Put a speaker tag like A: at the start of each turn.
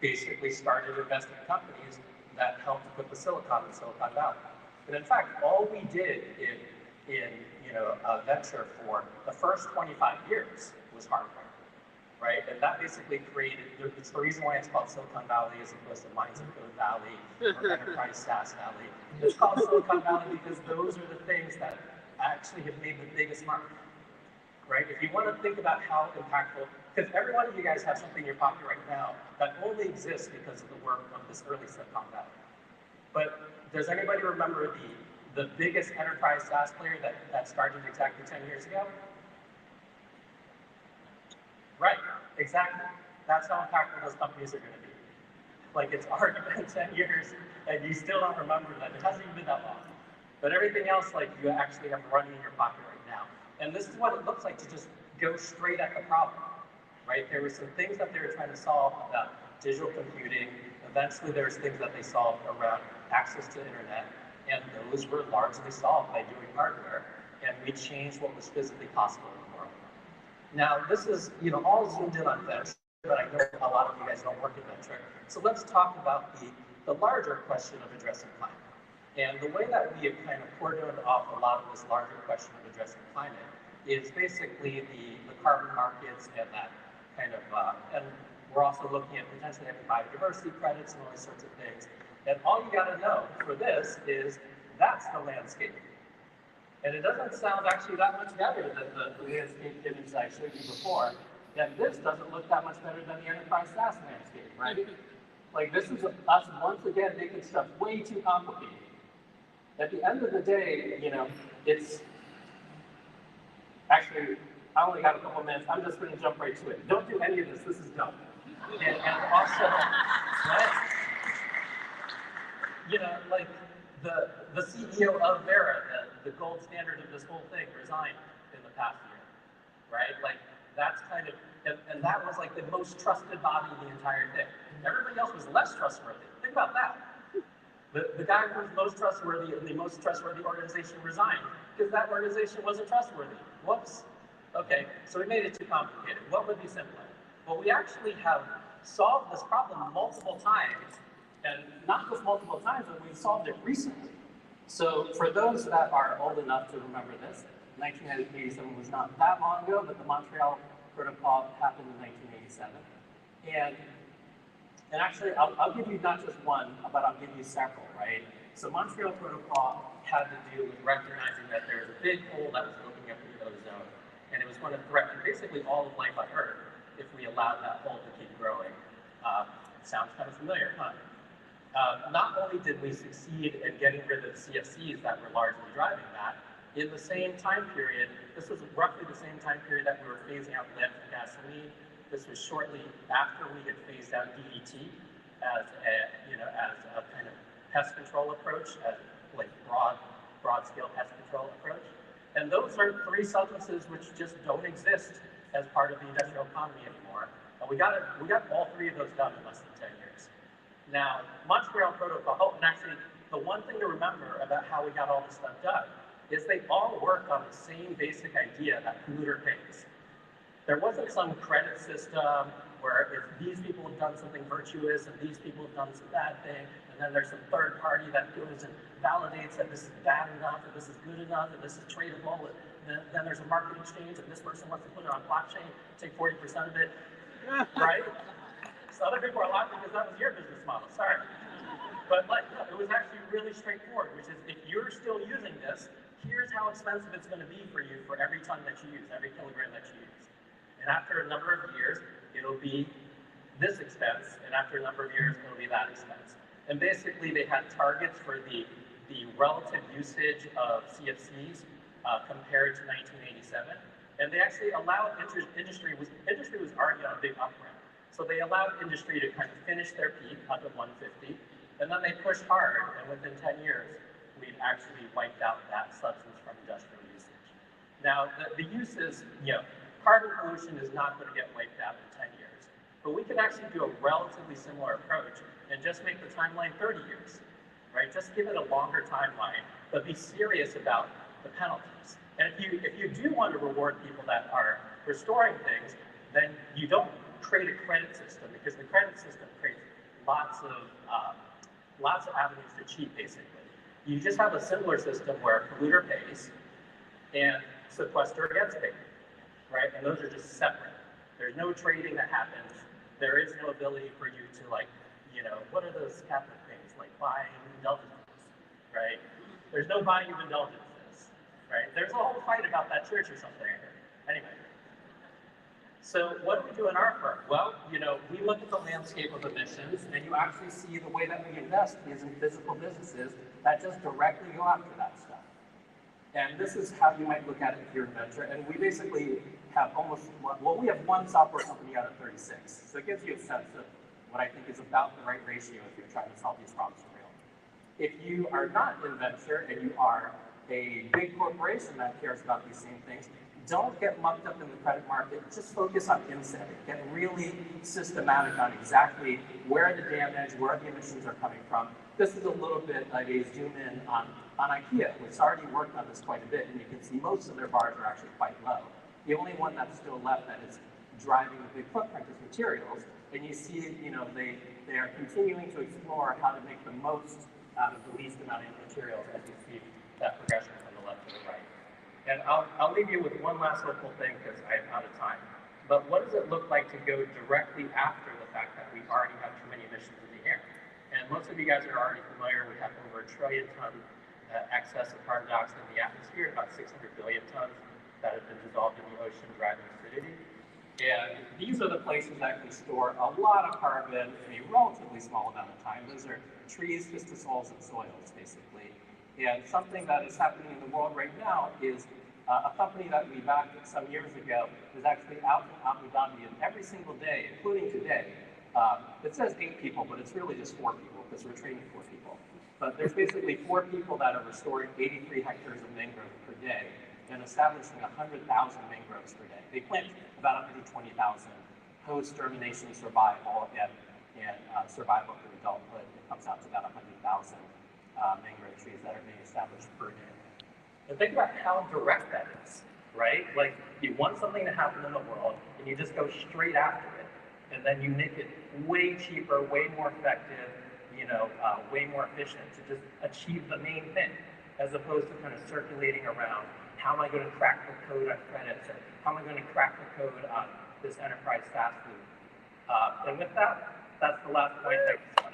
A: basically started investing in companies that helped put the silicon in Silicon Valley. And in fact, all we did in venture for the first 25 years was hardware, right? And that basically created, it's the reason why it's called Silicon Valley as opposed to Mines and Code Valley or Enterprise SaaS Valley. It's called Silicon Valley because those are the things that actually have made the biggest mark, right? If you want to think about how impactful, because every one of you guys have something in your pocket right now that only exists because of the work of this early Silicon Valley. But does anybody remember the biggest enterprise SaaS player that started exactly 10 years ago? Right, exactly. That's how impactful those companies are going to be. Like, it's already been 10 years, and you still don't remember that. It hasn't even been that long. But everything else, like, you actually have running in your pocket right now. And this is what it looks like to just go straight at the problem, right? There were some things that they were trying to solve about digital computing. Eventually, there's things that they solved around access to internet, and those were largely solved by doing hardware, and we changed what was physically possible in the world. Now, this is, all zoomed in on venture, but I know a lot of you guys don't work in venture. So let's talk about the larger question of addressing climate. And the way that we have kind of cordoned off a lot of this larger question of addressing climate is basically the carbon markets and that kind of, and we're also looking at potentially having biodiversity credits and all these sorts of things. And all you gotta know for this is that's the landscape. And it doesn't sound actually that much better than the landscape image that I showed you before. And this doesn't look that much better than the enterprise SaaS landscape, right? Like, this is us once again making stuff way too complicated. At the end of the day, it's actually, I only got a couple minutes. I'm just going to jump right to it. Don't do any of this. This is dumb. And also, right? Like the CEO of Vera, the gold standard of this whole thing, resigned in the past year, right? Like, that's kind of, and that was like the most trusted body in the entire thing. Everybody else was less trustworthy. Think about that. The guy who was most trustworthy in the most trustworthy organization resigned because that organization wasn't trustworthy. Whoops. Okay, so we made it too complicated. What would be simpler? Well, we actually have solved this problem multiple times, and not just multiple times, but we've solved it recently. So for those that are old enough to remember this, 1987 was not that long ago, but the Montreal Protocol happened in 1987. And actually, I'll give you not just one, but I'll give you several, right? So Montreal Protocol had to do with recognizing that there was a big hole that was looking at the ozone, and it was going to threaten basically all of life on Earth if we allowed that hole to keep growing. Sounds kind of familiar, huh? Not only did we succeed in getting rid of CFCs that were largely driving that, in the same time period, this was roughly the same time period that we were phasing out lead from gasoline. This was shortly after we had phased out DDT as a kind of pest control approach, as like broad scale pest control approach. And those are three substances which just don't exist as part of the industrial economy anymore. And we got all three of those done in less than 10 years. Now, Montreal Protocol, and actually the one thing to remember about how we got all this stuff done is they all work on the same basic idea that polluter pays. There wasn't some credit system where if these people have done something virtuous and these people have done some bad thing, and then there's some third party that goes and validates that this is bad enough, and this is good enough, and this is tradable, and then there's a market exchange, and this person wants to put it on blockchain, take 40% of it, right? So other people are laughing because that was your business model, sorry. But no, it was actually really straightforward, which is if you're still using this, here's how expensive it's going to be for you for every ton that you use, every kilogram that you use. And after a number of years, it'll be this expense, and after a number of years, it'll be that expense. And basically, they had targets for the relative usage of CFCs compared to 1987. And they actually allowed industry was already on a big upramp. So they allowed industry to kind of finish their peak up at 150, and then they pushed hard, and within 10 years, we've actually wiped out that substance from industrial usage. Now, the use is, carbon pollution is not going to get wiped out in 10 years, but we can actually do a relatively similar approach and just make the timeline 30 years, right? Just give it a longer timeline, but be serious about the penalties. And if you do want to reward people that are restoring things, then you don't create a credit system because the credit system creates lots of avenues to cheat, basically. You just have a similar system where polluter pays and sequesterer gets paid, right? And those are just separate. There's no trading that happens. There is no ability for you to, like, you know, what are those Catholic things, like buying indulgences, right? There's no buying of indulgences, right? There's a whole fight about that church or something. Anyway. So what do we do in our firm? Well, you know, we look at the landscape of emissions, and you actually see the way that we invest is in physical businesses that just directly go after that stuff. And this is how you might look at it if you're in venture. And we basically have we have one software company out of 36. So it gives you a sense of what I think is about the right ratio if you're trying to solve these problems for real. If you are not in venture and you are a big corporation that cares about these same things, don't get mucked up in the credit market. Just focus on insetting. Get really systematic on exactly where the damage, where the emissions are coming from. This is a little bit of a zoom in on IKEA, which already worked on this quite a bit, and you can see most of their bars are actually quite low. The only one that's still left that is driving the big footprint is materials, and you see, you know, they are continuing to explore how to make the most out of the least amount of materials as you see that progression from the left to the right. And I'll leave you with one last hopeful thing because I'm out of time. But what does it look like to go directly after the fact that we already have too many emissions in the air? And most of you guys are already familiar. We have over 1 trillion ton excess of carbon dioxide in the atmosphere, about 600 billion tons that have been dissolved in the ocean, driving acidity. And these are the places that can store a lot of carbon in a relatively small amount of time. Those are trees, fistisols, and soils, basically. And something that is happening in the world right now is a company that we backed some years ago is actually out in Abu Dhabi, and every single day, including today, it says 8 people, but it's really just 4 people because we're training 4 people. But there's basically 4 people that are restoring 83 hectares of mangrove per day and establishing 100,000 mangroves per day. They plant about 120,000 post-germination survival and survival through adulthood. It comes out to about 100,000 mangrove trees that are being established per day. And think about how direct that is, right? Like, you want something to happen in the world, and you just go straight after it, and then you make it way cheaper, way more effective, you know, way more efficient to just achieve the main thing, as opposed to kind of circulating around, how am I going to crack the code on credits, or how am I going to crack the code on this enterprise SaaS loop? And with that, that's the last point. Thank you so much.